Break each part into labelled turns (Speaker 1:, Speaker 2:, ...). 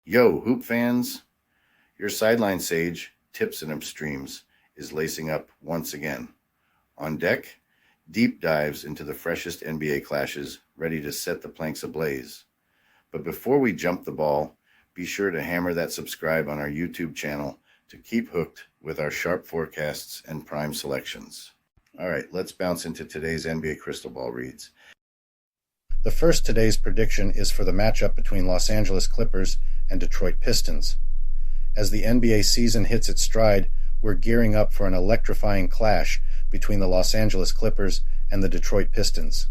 Speaker 1: Yo, hoop fans! Your sideline sage, Tips and Streams, is lacing up once again. On deck, deep dives into the freshest NBA clashes, ready to set the planks ablaze. But before we jump the ball, be sure to hammer that subscribe on our YouTube channel to keep hooked with our sharp forecasts and prime selections. All right, let's bounce into today's NBA Crystal Ball reads. The first today's prediction is for the matchup between Los Angeles Clippers and Detroit Pistons. As the NBA season hits its stride, we're gearing up for an electrifying clash between the Los Angeles Clippers and the Detroit Pistons.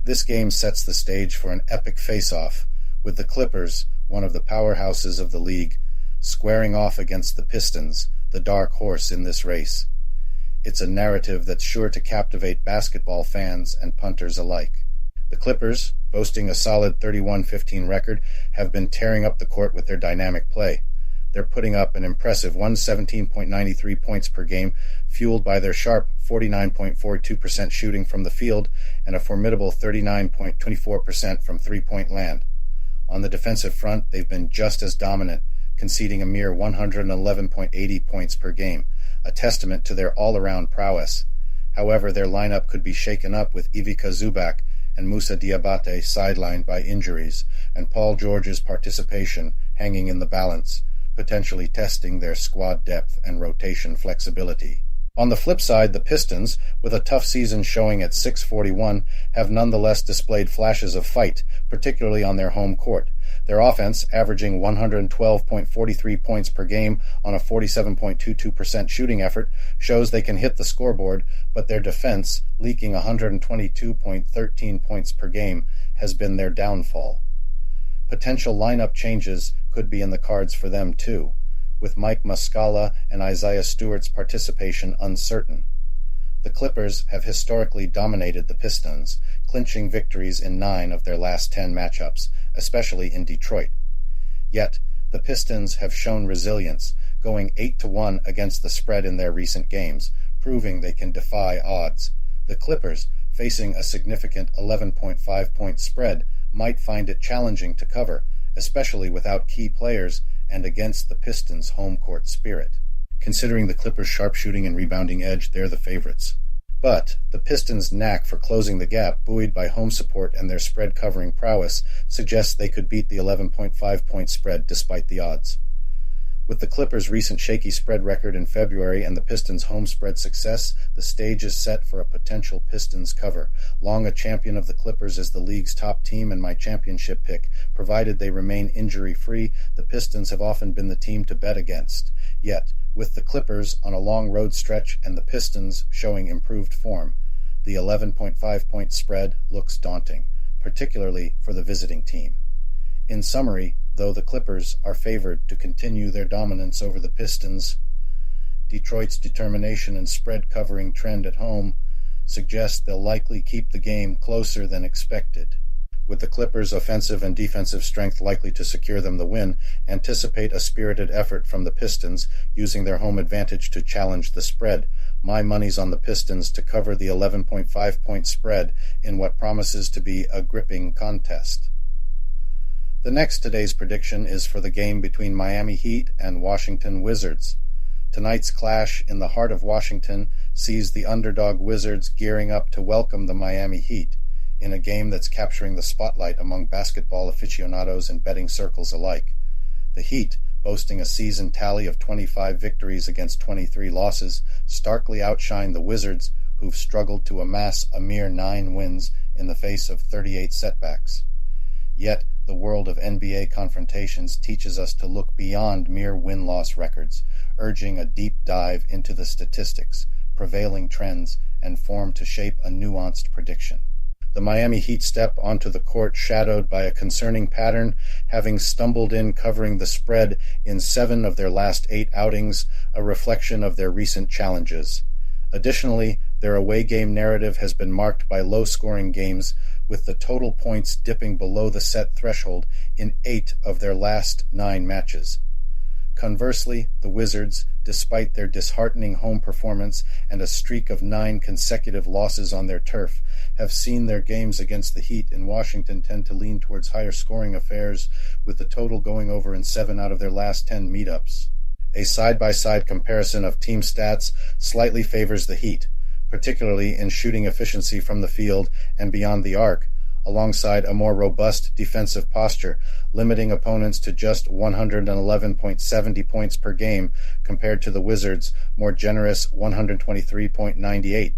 Speaker 1: This game sets the stage for an epic face-off, with the Clippers, one of the powerhouses of the league, squaring off against the Pistons, the dark horse in this race. It's a narrative that's sure to captivate basketball fans and punters alike. The Clippers, boasting a solid 31-15 record, have been tearing up the court with their dynamic play. They're putting up an impressive 117.93 points per game, fueled by their sharp 49.42% shooting from the field and a formidable 39.24% from three-point land. On the defensive front, they've been just as dominant, conceding a mere 111.80 points per game, a testament to their all-around prowess. However, their lineup could be shaken up with Ivica Zubac and Moussa Diabate sidelined by injuries, and Paul George's participation hanging in the balance, potentially testing their squad depth and rotation flexibility. On the flip side, the Pistons, with a tough season showing at 641, have nonetheless displayed flashes of fight, particularly on their home court. Their offense, averaging 112.43 points per game on a 47.22% shooting effort, shows they can hit the scoreboard, but their defense, leaking 122.13 points per game, has been their downfall. Potential lineup changes could be in the cards for them too, with Mike Muscala and Isaiah Stewart's participation uncertain. The Clippers have historically dominated the Pistons, clinching victories in 9 of their last 10 matchups, especially in Detroit. Yet, the Pistons have shown resilience, going 8-1 against the spread in their recent games, proving they can defy odds. The Clippers, facing a significant 11.5-point spread, might find it challenging to cover, especially without key players and against the Pistons' home court spirit. Considering the Clippers' sharpshooting and rebounding edge, they're the favorites. But the Pistons' knack for closing the gap, buoyed by home support and their spread-covering prowess, suggests they could beat the 11.5-point spread despite the odds. With the Clippers' recent shaky spread record in February and the Pistons' home spread success, the stage is set for a potential Pistons cover. Long a champion of the Clippers as the league's top team and my championship pick, provided they remain injury-free, the Pistons have often been the team to bet against. Yet, with the Clippers on a long road stretch and the Pistons showing improved form, the 11.5-point spread looks daunting, particularly for the visiting team. In summary, though the Clippers are favored to continue their dominance over the Pistons, Detroit's determination and spread-covering trend at home suggest they'll likely keep the game closer than expected. With the Clippers' offensive and defensive strength likely to secure them the win, anticipate a spirited effort from the Pistons, using their home advantage to challenge the spread. My money's on the Pistons to cover the 11.5-point spread in what promises to be a gripping contest. The next today's prediction is for the game between Miami Heat and Washington Wizards. Tonight's clash in the heart of Washington sees the underdog Wizards gearing up to welcome the Miami Heat, in a game that's capturing the spotlight among basketball aficionados and betting circles alike. The Heat, boasting a season tally of 25 victories against 23 losses, starkly outshine the Wizards, who've struggled to amass a mere 9 wins in the face of 38 setbacks. Yet, the world of NBA confrontations teaches us to look beyond mere win-loss records, urging a deep dive into the statistics, prevailing trends, and form to shape a nuanced prediction. The Miami Heat step onto the court shadowed by a concerning pattern, having stumbled in covering the spread in 7 of their last 8 outings, a reflection of their recent challenges. Additionally, their away game narrative has been marked by low-scoring games, with the total points dipping below the set threshold in 8 of their last 9 matches.
Speaker 2: Conversely, the Wizards, despite their disheartening home performance and a streak of 9 consecutive losses on their turf, have seen their games against the Heat in Washington tend to lean towards higher scoring affairs, with the total going over in 7 out of their last 10 meetups. A side-by-side comparison of team stats slightly favors the Heat, particularly in shooting efficiency from the field and beyond the arc, alongside a more robust defensive posture, limiting opponents to just 111.70 points per game compared to the Wizards' more generous 123.98.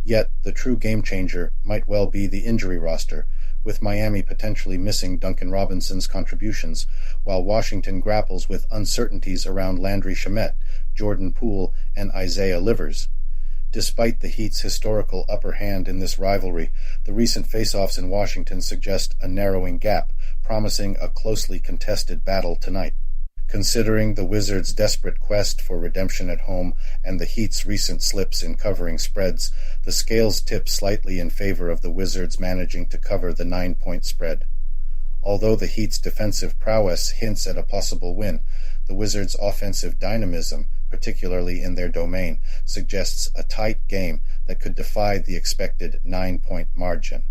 Speaker 2: Yet, the true game-changer might well be the injury roster, with Miami potentially missing Duncan Robinson's contributions, while Washington grapples with uncertainties around Landry Shamet, Jordan Poole, and Isaiah Livers. Despite the Heat's historical upper hand in this rivalry, the recent face-offs in Washington suggest a narrowing gap, promising a closely contested battle tonight. Considering the Wizards' desperate quest for redemption at home and the Heat's recent slips in covering spreads, the scales tip slightly in favor of the Wizards managing to cover the 9-point spread. Although the Heat's defensive prowess hints at a possible win, the Wizards' offensive dynamism, particularly in their domain, suggests a tight game that could defy the expected 9-point margin.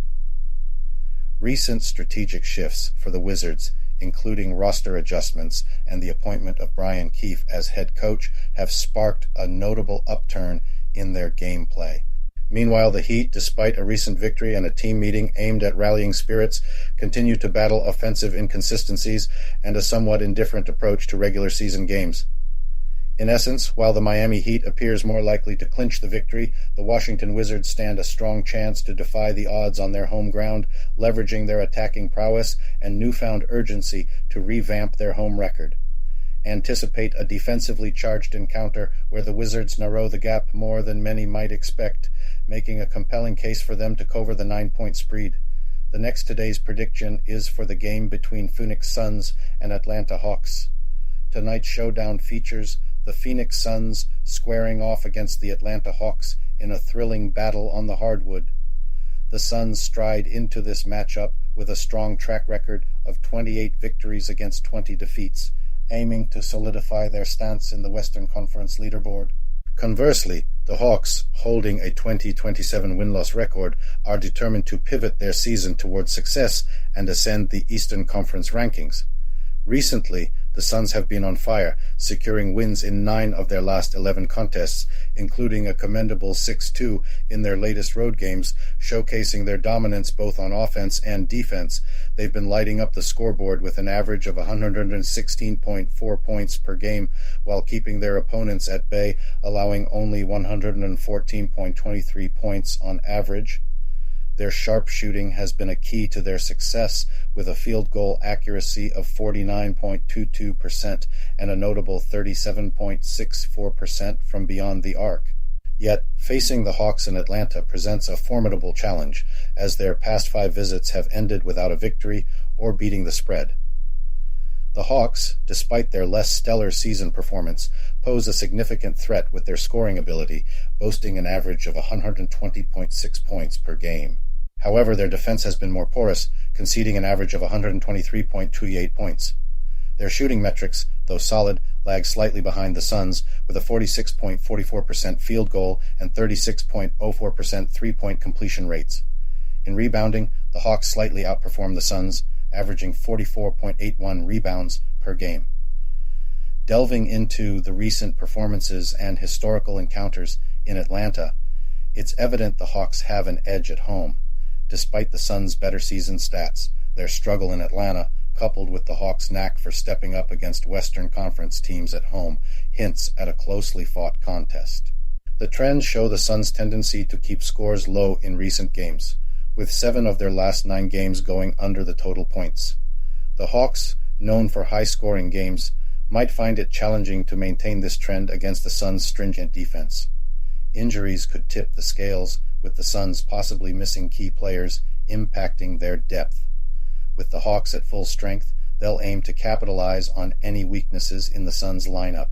Speaker 2: Recent strategic shifts for the Wizards, including roster adjustments and the appointment of Brian Keefe as head coach, have sparked a notable upturn in their gameplay. Meanwhile, the Heat, despite a recent victory and a team meeting aimed at rallying spirits, continue to battle offensive inconsistencies and a somewhat indifferent approach to regular season games. In essence, while the Miami Heat appears more likely to clinch the victory, the Washington Wizards stand a strong chance to defy the odds on their home ground, leveraging their attacking prowess and newfound urgency to revamp their home record. Anticipate a defensively charged encounter where the Wizards narrow the gap more than many might expect, making a compelling case for them to cover the 9-point spread. The next today's prediction is for the game between Phoenix Suns and Atlanta Hawks. Tonight's showdown features the Phoenix Suns squaring off against the Atlanta Hawks in a thrilling battle on the hardwood. The Suns stride into this matchup with a strong track record of 28 victories against 20 defeats, aiming to solidify their stance in the Western Conference leaderboard. Conversely, the Hawks, holding a 20-27 win-loss record, are determined to pivot their season towards success and ascend the Eastern Conference rankings. Recently, the Suns have been on fire, securing wins in 9 of their last 11 contests, including a commendable 6-2 in their latest road games, showcasing their dominance both on offense and defense. They've been lighting up the scoreboard with an average of 116.4 points per game, while keeping their opponents at bay, allowing only 114.23 points on average. Their sharp shooting has been a key to their success, with a field goal accuracy of 49.22% and a notable 37.64% from beyond the arc. Yet, facing the Hawks in Atlanta presents a formidable challenge, as their past 5 visits have ended without a victory or beating the spread. The Hawks, despite their less stellar season performance, pose a significant threat with their scoring ability, boasting an average of 120.6 points per game. However, their defense has been more porous, conceding an average of 123.28 points. Their shooting metrics, though solid, lag slightly behind the Suns, with a 46.44% field goal and 36.04% three-point completion rates. In rebounding, the Hawks slightly outperform the Suns, averaging 44.81 rebounds per game. Delving into the recent performances and historical encounters in Atlanta, it's evident the Hawks have an edge at home. Despite the Suns' better season stats, their struggle in Atlanta, coupled with the Hawks' knack for stepping up against Western Conference teams at home, hints at a closely fought contest. The trends show the Suns' tendency to keep scores low in recent games, with 7 of their last 9 games going under the total points. The Hawks, known for high-scoring games, might find it challenging to maintain this trend against the Suns' stringent defense. Injuries could tip the scales, with the Suns possibly missing key players, impacting their depth. With the Hawks at full strength, they'll aim to capitalize on any weaknesses in the Suns' lineup.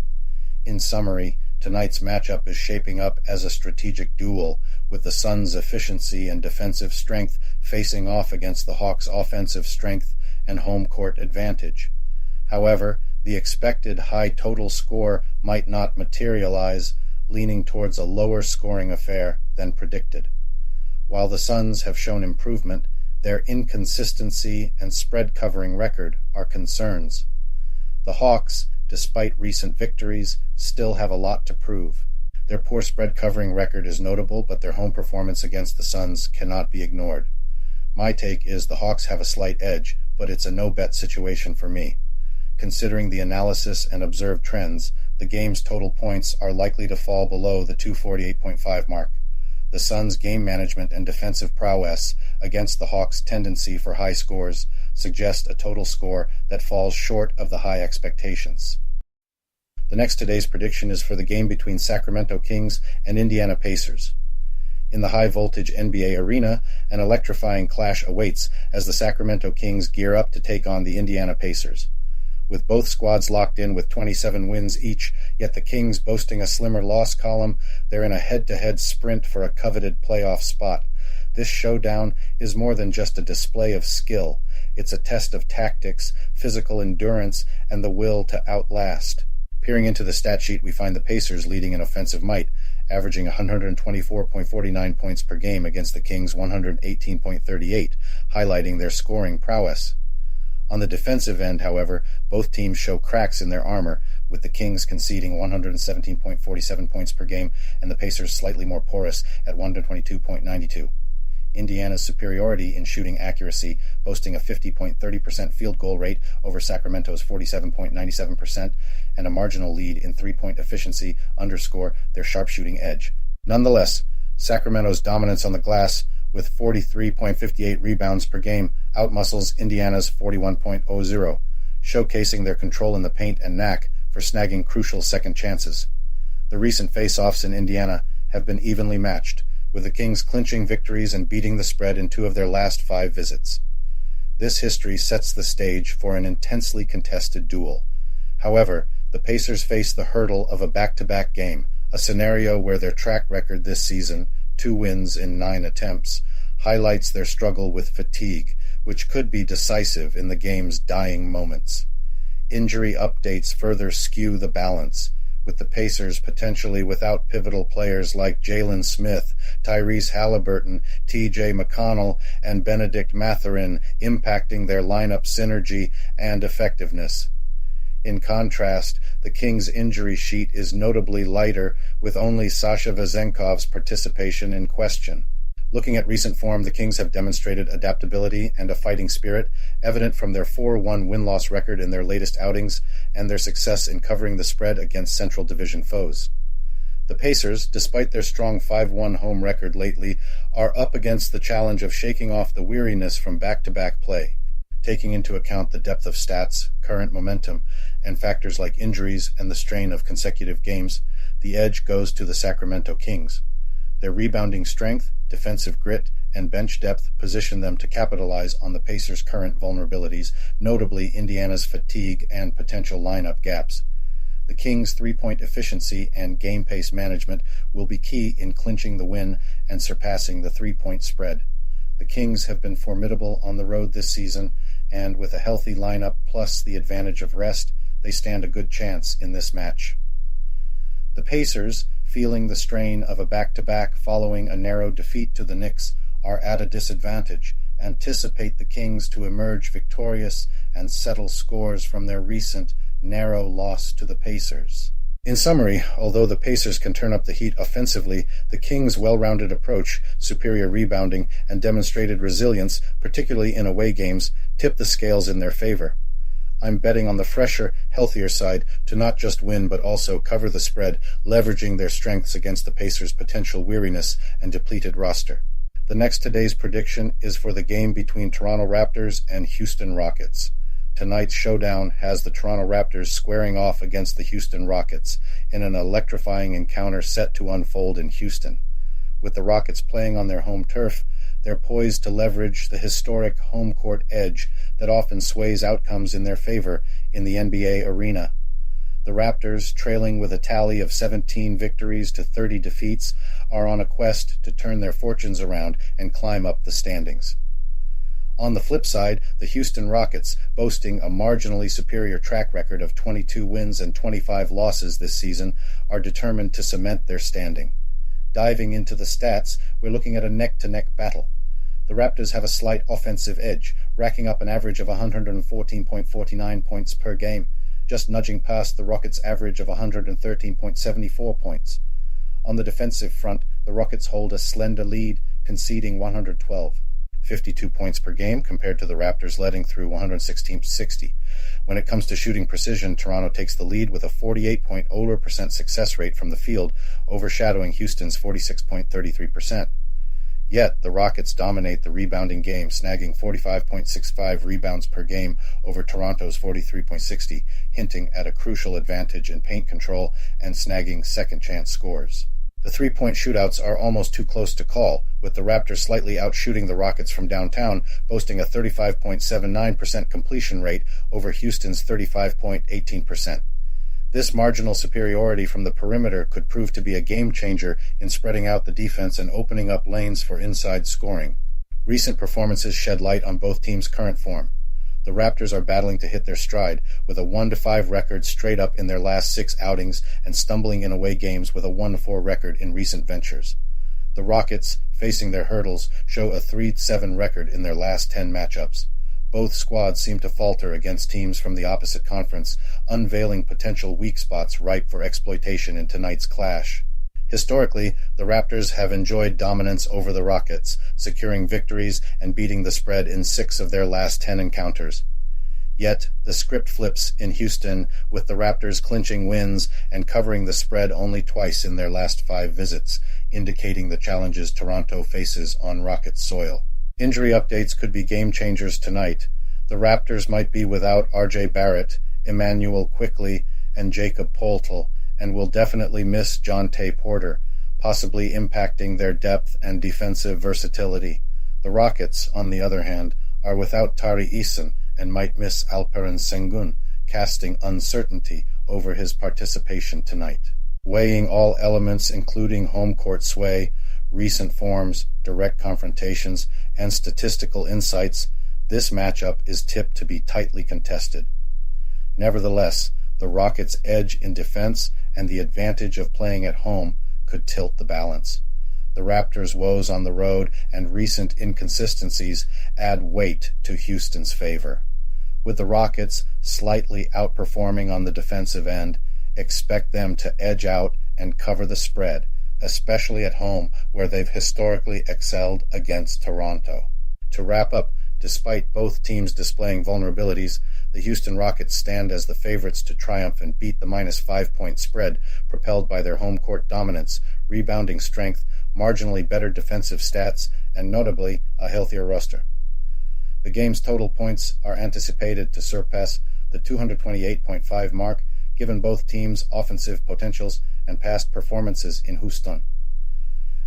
Speaker 2: In summary, tonight's matchup is shaping up as a strategic duel, with the Suns' efficiency and defensive strength facing off against the Hawks' offensive strength and home court advantage. However, the expected high total score might not materialize, leaning towards a lower scoring affair than predicted. While the Suns have shown improvement, their inconsistency and spread covering record are concerns. The Hawks, despite recent victories, still have a lot to prove. Their poor spread covering record is notable, but their home performance against the Suns cannot be ignored. My take is the Hawks have a slight edge, but it's a no-bet situation for me. Considering the analysis and observed trends, the game's total points are likely to fall below the 248.5 mark. The Suns' game management and defensive prowess against the Hawks' tendency for high scores suggest a total score that falls short of the high expectations. The next today's prediction is for the game between Sacramento Kings and Indiana Pacers. In the high-voltage NBA arena, an electrifying clash awaits as the Sacramento Kings gear up to take on the Indiana Pacers. With both squads locked in with 27 wins each, yet the Kings boasting a slimmer loss column, they're in a head-to-head sprint for a coveted playoff spot. This showdown is more than just a display of skill. It's a test of tactics, physical endurance, and the will to outlast. Peering into the stat sheet, we find the Pacers leading in offensive might, averaging 124.49 points per game against the Kings' 118.38, highlighting their scoring prowess. On the defensive end, however, both teams show cracks in their armor, with the Kings conceding 117.47 points per game and the Pacers slightly more porous at 122.92. Indiana's superiority in shooting accuracy, boasting a 50.30% field goal rate over Sacramento's 47.97%, and a marginal lead in three-point efficiency underscore their sharpshooting edge. Nonetheless, Sacramento's dominance on the glass, with 43.58 rebounds per game, outmuscles Indiana's 41.00, showcasing their control in the paint and knack for snagging crucial second chances. The recent face-offs in Indiana have been evenly matched, with the Kings clinching victories and beating the spread in 2 of their last 5 visits. This history sets the stage for an intensely contested duel. However, the Pacers face the hurdle of a back-to-back game, a scenario where their track record this season, 2 wins in 9 attempts, highlights their struggle with fatigue, which could be decisive in the game's dying moments. Injury updates further skew the balance, with the Pacers potentially without pivotal players like Jalen Smith, Tyrese Halliburton, T.J. McConnell, and Benedict Mathurin impacting their lineup synergy and effectiveness. In contrast, the Kings' injury sheet is notably lighter, with only Sasha Vezenkov's participation in question. Looking at recent form, the Kings have demonstrated adaptability and a fighting spirit, evident from their 4-1 win-loss record in their latest outings and their success in covering the spread against Central Division foes. The Pacers, despite their strong 5-1 home record lately, are up against the challenge of shaking off the weariness from back-to-back play. Taking into account the depth of stats, current momentum, and factors like injuries and the strain of consecutive games, the edge goes to the Sacramento Kings. Their rebounding strength, defensive grit, and bench depth position them to capitalize on the Pacers' current vulnerabilities, notably Indiana's fatigue and potential lineup gaps. The Kings' three-point efficiency and game pace management will be key in clinching the win and surpassing the three-point spread. The Kings have been formidable on the road this season, and with a healthy lineup plus the advantage of rest, they stand a good chance in this match. The Pacers, feeling the strain of a back-to-back following a narrow defeat to the Knicks, are at a disadvantage, anticipate the Kings to emerge victorious and settle scores from their recent narrow loss to the Pacers. In summary, although the Pacers can turn up the heat offensively, the Kings' well-rounded approach, superior rebounding, and demonstrated resilience, particularly in away games, tip the scales in their favor. I'm betting on the fresher, healthier side to not just win but also cover the spread, leveraging their strengths against the Pacers' potential weariness and depleted roster. The next today's prediction is for the game between Toronto Raptors and Houston Rockets. Tonight's showdown has the Toronto Raptors squaring off against the Houston Rockets in an electrifying encounter set to unfold in Houston. With the Rockets playing on their home turf, they're poised to leverage the historic home court edge that often sways outcomes in their favor in the NBA arena. The Raptors, trailing with a tally of 17 victories to 30 defeats, are on a quest to turn their fortunes around and climb up the standings. On the flip side, the Houston Rockets, boasting a marginally superior track record of 22 wins and 25 losses this season, are determined to cement their standing. Diving into the stats, we're looking at a neck-to-neck battle. The Raptors have a slight offensive edge, racking up an average of 114.49 points per game, just nudging past the Rockets' average of 113.74 points. On the defensive front, the Rockets hold a slender lead, conceding 112. 52 points per game compared to the Raptors letting through 116.60. When it comes to shooting precision, Toronto takes the lead with a 48.0% success rate from the field, overshadowing Houston's 46.33%. Yet, the Rockets dominate the rebounding game, snagging 45.65 rebounds per game over Toronto's 43.60, hinting at a crucial advantage in paint control and snagging second-chance scores. The three-point shootouts are almost too close to call, with the Raptors slightly outshooting the Rockets from downtown, boasting a 35.79% completion rate over Houston's 35.18%. This marginal superiority from the perimeter could prove to be a game-changer in spreading out the defense and opening up lanes for inside scoring. Recent performances shed light on both teams' current form. The Raptors are battling to hit their stride, with a 1-5 record straight up in their last 6 outings and stumbling in away games with a 1-4 record in recent ventures. The Rockets, facing their hurdles, show a 3-7 record in their last 10 matchups. Both squads seem to falter against teams from the opposite conference, unveiling potential weak spots ripe for exploitation in tonight's clash. Historically, the Raptors have enjoyed dominance over the Rockets, securing victories and beating the spread in 6 of their last 10 encounters. Yet, the script flips in Houston, with the Raptors clinching wins and covering the spread only twice in their last 5 visits, indicating the challenges Toronto faces on Rocket soil. Injury updates could be game-changers tonight. The Raptors might be without R.J. Barrett, Emmanuel Quickley, and Jacob Poeltl, and will definitely miss Jonte Porter, possibly impacting their depth and defensive versatility. The Rockets, on the other hand, are without Tari Eason and might miss Alperen Sengun, casting uncertainty over his participation tonight. Weighing all elements including home court sway, recent forms, direct confrontations, and statistical insights, this matchup is tipped to be tightly contested. Nevertheless, the Rockets' edge in defense and the advantage of playing at home could tilt the balance. The Raptors' woes on the road and recent inconsistencies add weight to Houston's favor. With the Rockets slightly outperforming on the defensive end, expect them to edge out and cover the spread, especially at home where they've historically excelled against Toronto. To wrap up, despite both teams displaying vulnerabilities, the Houston Rockets stand as the favorites to triumph and beat the -5-point spread, propelled by their home court dominance, rebounding strength, marginally better defensive stats, and notably a healthier roster. The game's total points are anticipated to surpass the 228.5 mark, given both teams' offensive potentials and past performances in Houston.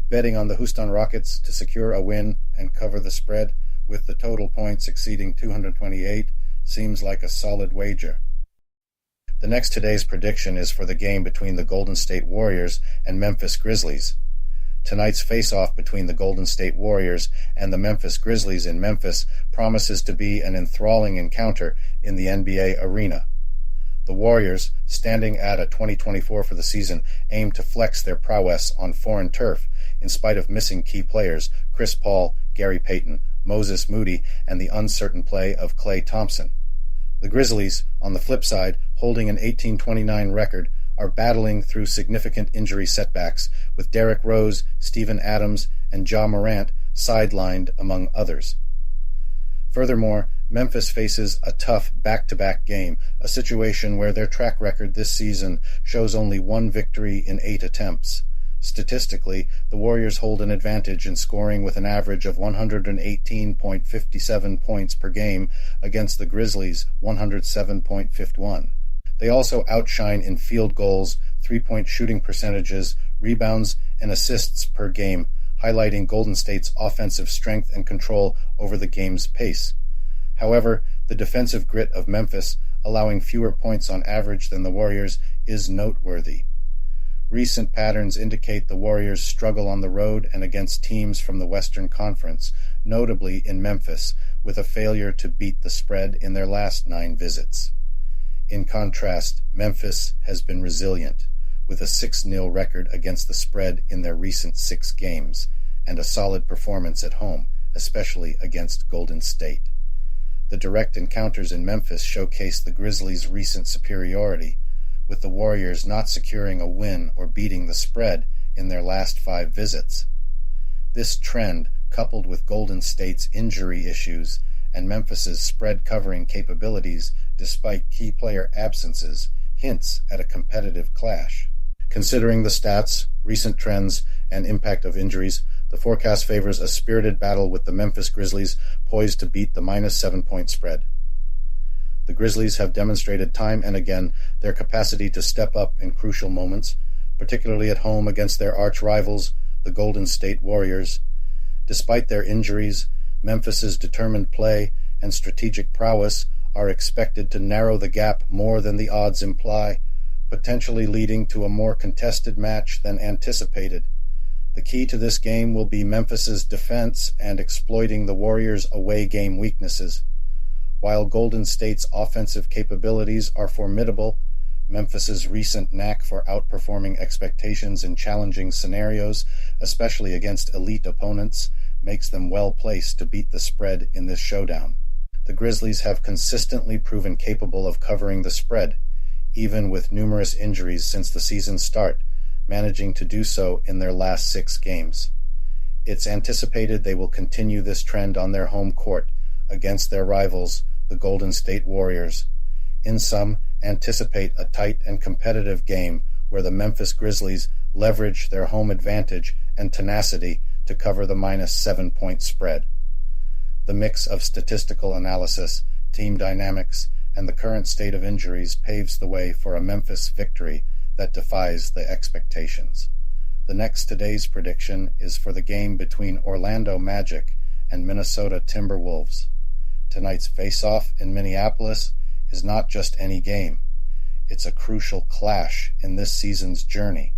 Speaker 2: Betting on the Houston Rockets to secure a win and cover the spread, with the total points exceeding 228, seems like a solid wager. The next today's prediction is for the game between the Golden State Warriors and Memphis Grizzlies. Tonight's face-off between the Golden State Warriors and the Memphis Grizzlies in Memphis promises to be an enthralling encounter in the NBA arena. The Warriors, standing at a 20-24 for the season, aim to flex their prowess on foreign turf, in spite of missing key players Chris Paul, Gary Payton, Moses Moody, and the uncertain play of Klay Thompson. The Grizzlies, on the flip side, holding an 18-29 record, are battling through significant injury setbacks, with Derrick Rose, Steven Adams, and Ja Morant sidelined, among others. Furthermore, Memphis faces a tough back-to-back game, a situation where their track record this season shows only 1 victory in 8 attempts. Statistically, the Warriors hold an advantage in scoring with an average of 118.57 points per game against the Grizzlies' 107.51. They also outshine in field goals, three-point shooting percentages, rebounds, and assists per game, highlighting Golden State's offensive strength and control over the game's pace. However, the defensive grit of Memphis, allowing fewer points on average than the Warriors, is noteworthy. Recent patterns indicate the Warriors struggle on the road and against teams from the Western Conference, notably in Memphis, with a failure to beat the spread in their last 9 visits. In contrast, Memphis has been resilient, with a 6-0 record against the spread in their recent 6 games, and a solid performance at home, especially against Golden State. The direct encounters in Memphis showcase the Grizzlies' recent superiority, with the Warriors not securing a win or beating the spread in their last 5 visits. This trend, coupled with Golden State's injury issues and Memphis's spread-covering capabilities despite key player absences, hints at a competitive clash. Considering the stats, recent trends, and impact of injuries, the forecast favors a spirited battle with the Memphis Grizzlies poised to beat the -7-point spread. The Grizzlies have demonstrated time and again their capacity to step up in crucial moments, particularly at home against their arch-rivals, the Golden State Warriors. Despite their injuries, Memphis's determined play and strategic prowess are expected to narrow the gap more than the odds imply, potentially leading to a more contested match than anticipated. The key to this game will be Memphis's defense and exploiting the Warriors' away game weaknesses. While Golden State's offensive capabilities are formidable, Memphis's recent knack for outperforming expectations in challenging scenarios, especially against elite opponents, makes them well placed to beat the spread in this showdown. The Grizzlies have consistently proven capable of covering the spread, even with numerous injuries since the season's start, managing to do so in their last 6 games. It's anticipated they will continue this trend on their home court against their rivals, the Golden State Warriors. In sum, anticipate a tight and competitive game where the Memphis Grizzlies leverage their home advantage and tenacity to cover the -7-point spread. The mix of statistical analysis, team dynamics, and the current state of injuries paves the way for a Memphis victory that defies the expectations. The next today's prediction is for the game between Orlando Magic and Minnesota Timberwolves. Tonight's face-off in Minneapolis is not just any game. It's a crucial clash in this season's journey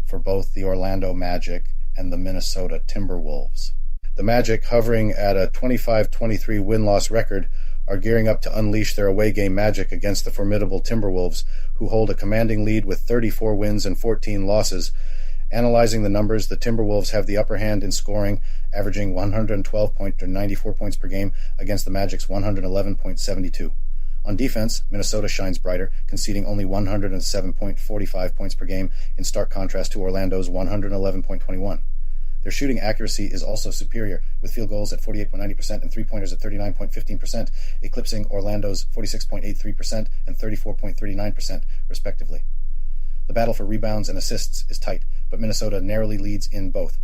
Speaker 2: for both the Orlando Magic and the Minnesota Timberwolves. The Magic, hovering at a 25-23 win-loss record, are gearing up to unleash their away game magic against the formidable Timberwolves, who hold a commanding lead with 34 wins and 14 losses. Analyzing the numbers, the Timberwolves have the upper hand in scoring, averaging 112.94 points per game against the Magic's 111.72. On defense, Minnesota shines brighter, conceding only 107.45 points per game, in stark contrast to Orlando's 111.21. Their shooting accuracy is also superior, with field goals at 48.90% and three-pointers at 39.15%, eclipsing Orlando's 46.83% and 34.39%, respectively. The battle for rebounds and assists is tight, but Minnesota narrowly leads in both.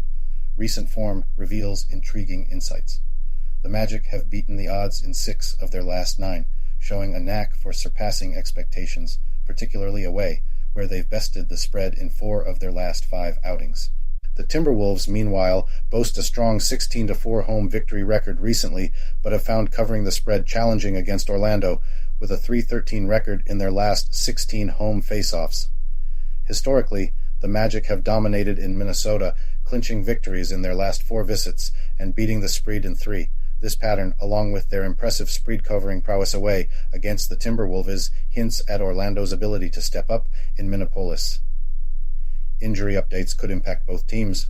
Speaker 2: Recent form reveals intriguing insights. The Magic have beaten the odds in 6 of their last 9, showing a knack for surpassing expectations, particularly away, where they've bested the spread in 4 of their last 5 outings. The Timberwolves, meanwhile, boast a strong 16-4 home victory record recently, but have found covering the spread challenging against Orlando, with a 3-13 record in their last 16 home face-offs. Historically, the Magic have dominated in Minnesota, clinching victories in their last 4 visits and beating the spread in 3. This pattern, along with their impressive spread-covering prowess away against the Timberwolves, hints at Orlando's ability to step up in Minneapolis. Injury updates could impact both teams,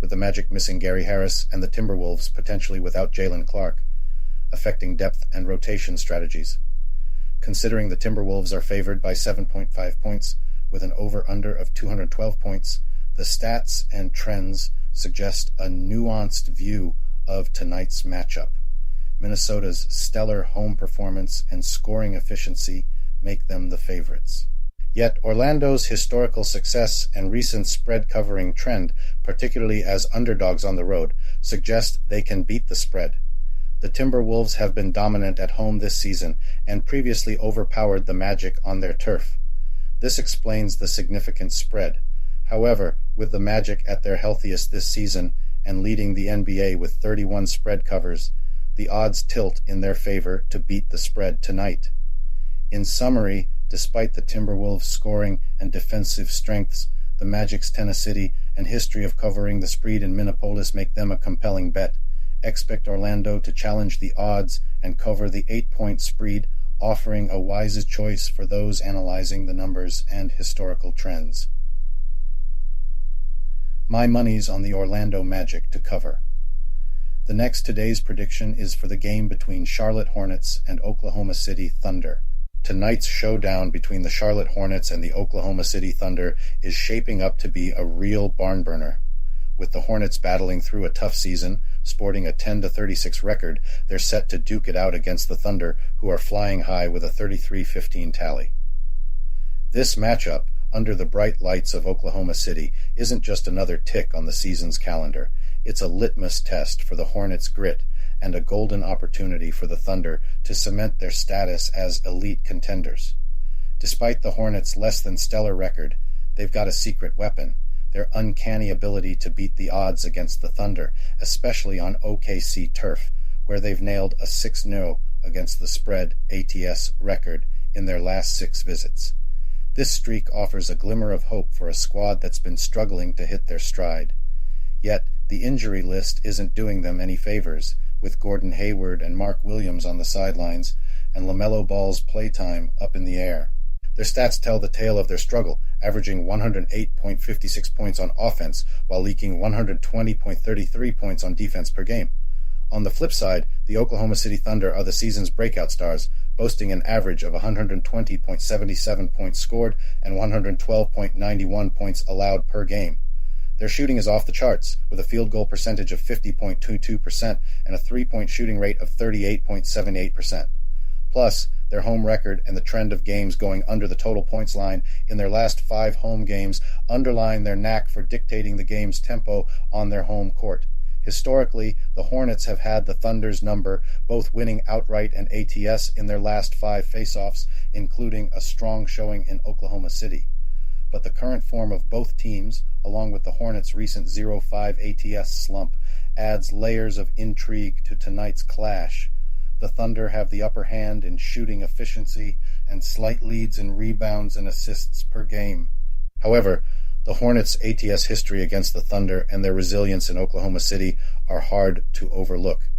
Speaker 2: with the Magic missing Gary Harris and the Timberwolves potentially without Jalen Clark, affecting depth and rotation strategies. Considering the Timberwolves are favored by 7.5 points, with an over-under of 212 points, the stats and trends suggest a nuanced view of tonight's matchup. Minnesota's stellar home performance and scoring efficiency make them the favorites. Yet Orlando's historical success and recent spread-covering trend, particularly as underdogs on the road, suggest they can beat the spread. The Timberwolves have been dominant at home this season and previously overpowered the Magic on their turf. This explains the significant spread. However, with the Magic at their healthiest this season and leading the NBA with 31 spread covers, the odds tilt in their favor to beat the spread tonight. In summary, despite the Timberwolves' scoring and defensive strengths, the Magic's tenacity and history of covering the spread in Minneapolis make them a compelling bet, expect Orlando to challenge the odds and cover the 8-point spread, offering a wise choice for those analyzing the numbers and historical trends. My money's on the Orlando Magic to cover. The next today's prediction is for the game between Charlotte Hornets and Oklahoma City Thunder. Tonight's showdown between the Charlotte Hornets and the Oklahoma City Thunder is shaping up to be a real barn burner. With the Hornets battling through a tough season, sporting a 10-36 record, they're set to duke it out against the Thunder, who are flying high with a 33-15 tally. This matchup, under the bright lights of Oklahoma City, isn't just another tick on the season's calendar. It's a litmus test for the Hornets' grit and a golden opportunity for the Thunder to cement their status as elite contenders. Despite the Hornets' less-than-stellar record, they've got a secret weapon: their uncanny ability to beat the odds against the Thunder, especially on OKC turf, where they've nailed a 6-0 against the spread ATS record in their last 6 visits. This streak offers a glimmer of hope for a squad that's been struggling to hit their stride. Yet, the injury list isn't doing them any favors, with Gordon Hayward and Mark Williams on the sidelines and LaMelo Ball's playtime up in the air. Their stats tell the tale of their struggle, averaging 108.56 points on offense while leaking 120.33 points on defense per game. On the flip side, the Oklahoma City Thunder are the season's breakout stars, boasting an average of 120.77 points scored and 112.91 points allowed per game. Their shooting is off the charts, with a field goal percentage of 50.22% and a three-point shooting rate of 38.78%. Plus, their home record and the trend of games going under the total points line in their last 5 home games underline their knack for dictating the game's tempo on their home court. Historically, the Hornets have had the Thunder's number, both winning outright and ATS in their last 5 faceoffs, including a strong showing in Oklahoma City. But the current form of both teams, along with the Hornets' recent 0-5 ATS slump, adds layers of intrigue to tonight's clash. The Thunder have the upper hand in shooting efficiency and slight leads in rebounds and assists per game. However, the Hornets' ATS history against the Thunder and their resilience in Oklahoma City are hard to overlook.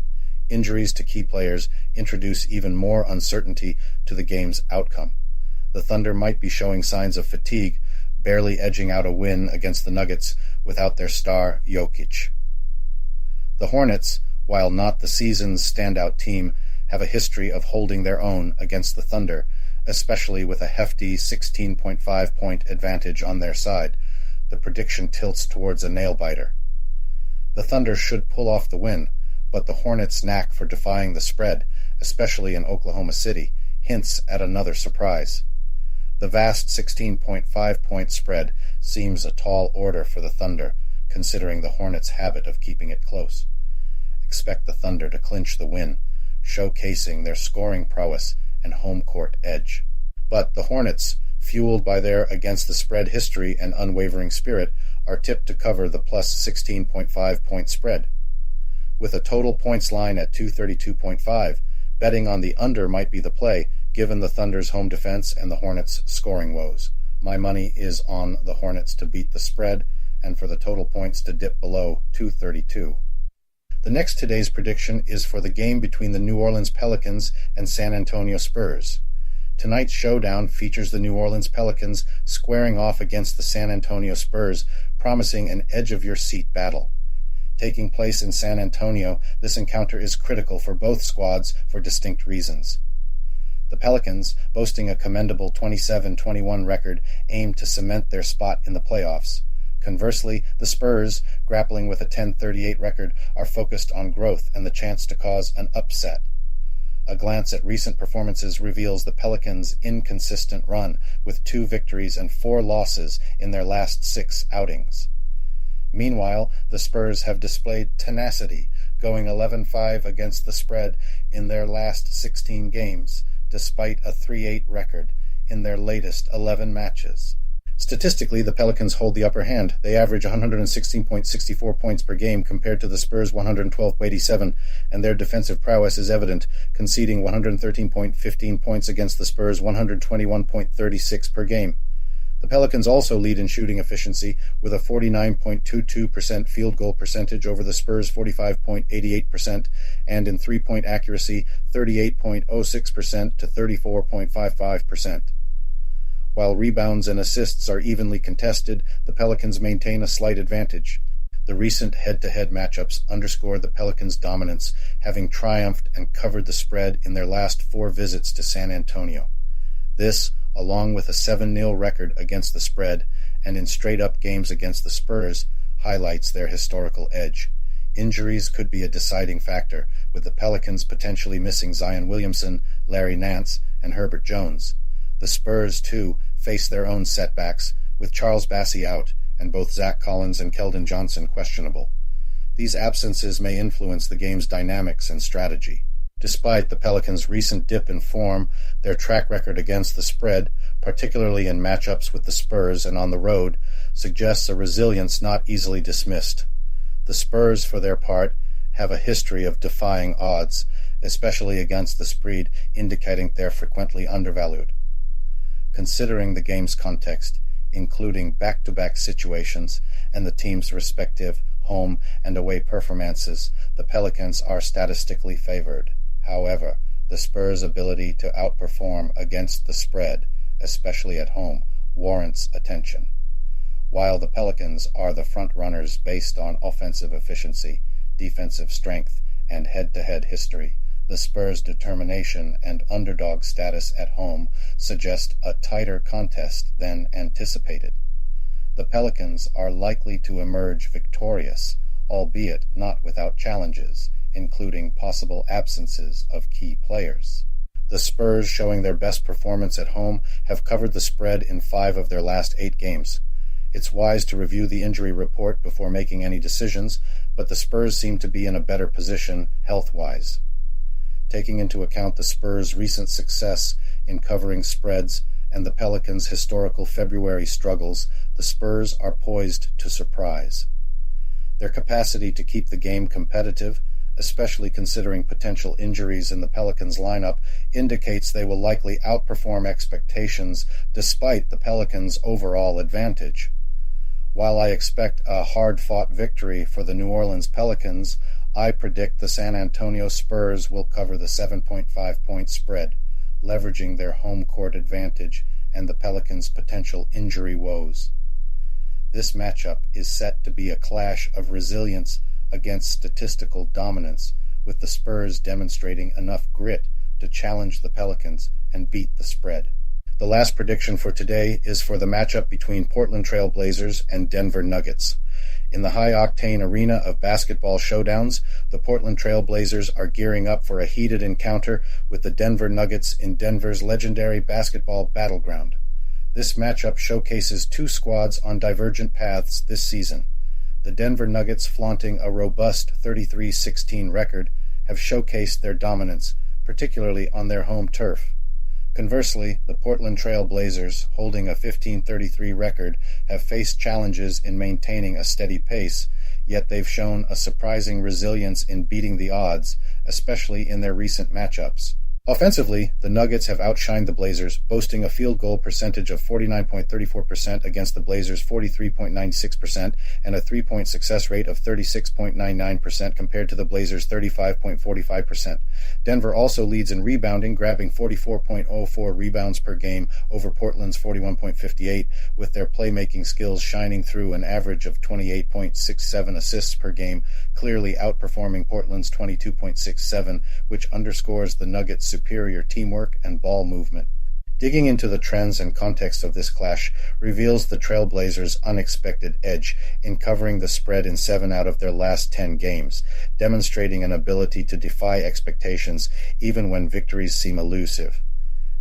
Speaker 2: Injuries to key players introduce even more uncertainty to the game's outcome. The Thunder might be showing signs of fatigue, barely edging out a win against the Nuggets without their star Jokic. The Hornets, while not the season's standout team, have a history of holding their own against the Thunder, especially with a hefty 16.5-point advantage on their side. The prediction tilts towards a nail-biter. The Thunder should pull off the win, but the Hornets' knack for defying the spread, especially in Oklahoma City, hints at another surprise. The vast 16.5-point spread seems a tall order for the Thunder, considering the Hornets' habit of keeping it close. Expect the Thunder to clinch the win, showcasing their scoring prowess and home court edge. But the Hornets, fueled by their against-the-spread history and unwavering spirit, are tipped to cover the plus 16.5-point spread. With a total points line at 232.5, betting on the under might be the play, given the Thunder's home defense and the Hornets' scoring woes. My money is on the Hornets to beat the spread and for the total points to dip below 232. The next today's prediction is for the game between the New Orleans Pelicans and San Antonio Spurs. Tonight's showdown features the New Orleans Pelicans squaring off against the San Antonio Spurs, promising an edge-of-your-seat battle. Taking place in San Antonio, this encounter is critical for both squads for distinct reasons. The Pelicans, boasting a commendable 27-21 record, aim to cement their spot in the playoffs. Conversely, the Spurs, grappling with a 10-38 record, are focused on growth and the chance to cause an upset. A glance at recent performances reveals the Pelicans' inconsistent run, with 2 victories and 4 losses in their last 6 outings. Meanwhile, the Spurs have displayed tenacity, going 11-5 against the spread in their last 16 games, despite a 3-8 record in their latest 11 matches. Statistically, the Pelicans hold the upper hand. They average 116.64 points per game compared to the Spurs' 112.87, and their defensive prowess is evident, conceding 113.15 points against the Spurs' 121.36 per game. The Pelicans also lead in shooting efficiency with a 49.22% field goal percentage over the Spurs' 45.88% and in three-point accuracy 38.06% to 34.55%. While rebounds and assists are evenly contested, the Pelicans maintain a slight advantage. The recent head-to-head matchups underscore the Pelicans' dominance, having triumphed and covered the spread in their last 4 visits to San Antonio. This, along with a 7-0 record against the spread and in straight-up games against the Spurs, highlights their historical edge. Injuries could be a deciding factor, with the Pelicans potentially missing Zion Williamson, Larry Nance, and Herbert Jones. The Spurs, too, face their own setbacks, with Charles Bassey out and both Zach Collins and Keldon Johnson questionable. These absences may influence the game's dynamics and strategy. Despite the Pelicans' recent dip in form, their track record against the spread, particularly in matchups with the Spurs and on the road, suggests a resilience not easily dismissed. The Spurs, for their part, have a history of defying odds, especially against the spread, indicating they're frequently undervalued. Considering the game's context, including back-to-back situations and the team's respective home and away performances, the Pelicans are statistically favored. However, the Spurs' ability to outperform against the spread, especially at home, warrants attention. While the Pelicans are the front-runners based on offensive efficiency, defensive strength, and head-to-head history, the Spurs' determination and underdog status at home suggest a tighter contest than anticipated. The Pelicans are likely to emerge victorious, albeit not without challenges, including possible absences of key players. The Spurs, showing their best performance at home, have covered the spread in 5 of their last 8 games. It's wise to review the injury report before making any decisions, but the Spurs seem to be in a better position health-wise. Taking into account the Spurs' recent success in covering spreads and the Pelicans' historical February struggles, the Spurs are poised to surprise. Their capacity to keep the game competitive, especially considering potential injuries in the Pelicans' lineup, indicates they will likely outperform expectations despite the Pelicans' overall advantage. While I expect a hard-fought victory for the New Orleans Pelicans, I predict the San Antonio Spurs will cover the 7.5-point spread, leveraging their home court advantage and the Pelicans' potential injury woes. This matchup is set to be a clash of resilience against statistical dominance, with the Spurs demonstrating enough grit to challenge the Pelicans and beat the spread. The last prediction for today is for the matchup between Portland Trail Blazers and Denver Nuggets. In the high-octane arena of basketball showdowns, the Portland Trail Blazers are gearing up for a heated encounter with the Denver Nuggets in Denver's legendary basketball battleground. This matchup showcases 2 squads on divergent paths this season. The Denver Nuggets, flaunting a robust 33-16 record, have showcased their dominance, particularly on their home turf. Conversely, the Portland Trail Blazers, holding a 15-33 record, have faced challenges in maintaining a steady pace, yet they've shown a surprising resilience in beating the odds, especially in their recent matchups. Offensively, the Nuggets have outshined the Blazers, boasting a field goal percentage of 49.34% against the Blazers' 43.96% and a three-point success rate of 36.99% compared to the Blazers' 35.45%. Denver also leads in rebounding, grabbing 44.04 rebounds per game over Portland's 41.58, with their playmaking skills shining through an average of 28.67 assists per game, clearly outperforming Portland's 22.67, which underscores the Nuggets' superior teamwork and ball movement. Digging into the trends and context of this clash reveals the Trailblazers' unexpected edge in covering the spread in 7 out of their last 10 games, demonstrating an ability to defy expectations even when victories seem elusive.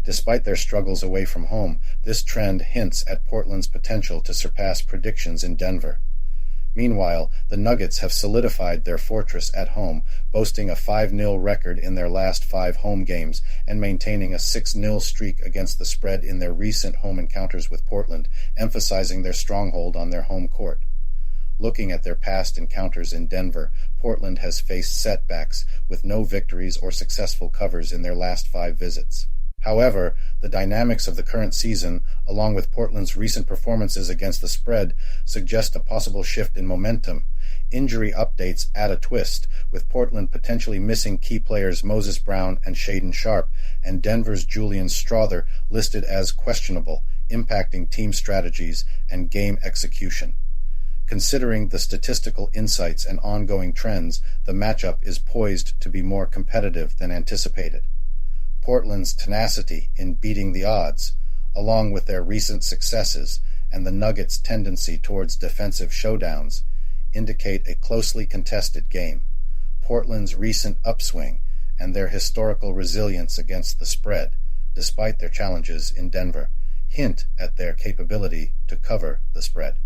Speaker 2: Despite their struggles away from home, this trend hints at Portland's potential to surpass predictions in Denver. Meanwhile, the Nuggets have solidified their fortress at home, boasting a 5-0 record in their last 5 home games and maintaining a 6-0 streak against the spread in their recent home encounters with Portland, emphasizing their stronghold on their home court. Looking at their past encounters in Denver, Portland has faced setbacks with no victories or successful covers in their last 5 visits. However, the dynamics of the current season, along with Portland's recent performances against the spread, suggest a possible shift in momentum. Injury updates add a twist, with Portland potentially missing key players Moses Brown and Shaedon Sharpe, and Denver's Julian Strawther listed as questionable, impacting team strategies and game execution. Considering the statistical insights and ongoing trends, the matchup is poised to be more competitive than anticipated. Portland's tenacity in beating the odds, along with their recent successes and the Nuggets' tendency towards defensive showdowns, indicate a closely contested game. Portland's recent upswing and their historical resilience against the spread, despite their challenges in Denver, hint at their capability to cover the spread.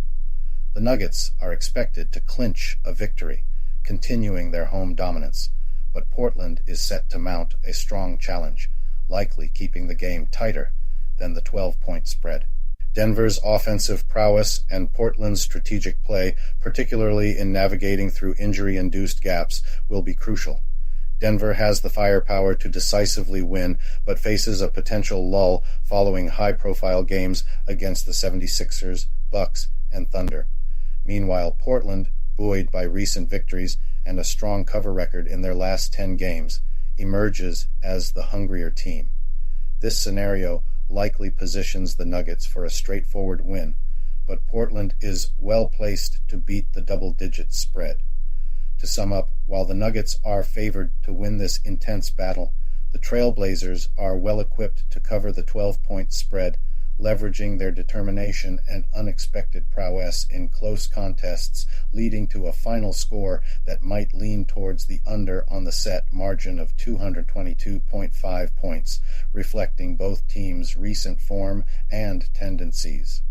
Speaker 2: The Nuggets are expected to clinch a victory, continuing their home dominance, but Portland is set to mount a strong challenge, likely keeping the game tighter than the 12-point spread. Denver's offensive prowess and Portland's strategic play, particularly in navigating through injury-induced gaps, will be crucial. Denver has the firepower to decisively win, but faces a potential lull following high-profile games against the 76ers, Bucks, and Thunder. Meanwhile, Portland, buoyed by recent victories and a strong cover record in their last 10 games, emerges as the hungrier team. This scenario likely positions the Nuggets for a straightforward win, but Portland is well placed to beat the double-digit spread. To sum up, while the Nuggets are favored to win this intense battle, the Trailblazers are well equipped to cover the 12-point spread, leveraging their determination and unexpected prowess in close contests, leading to a final score that might lean towards the under on the set margin of 222.5 points, reflecting both teams' recent form and tendencies.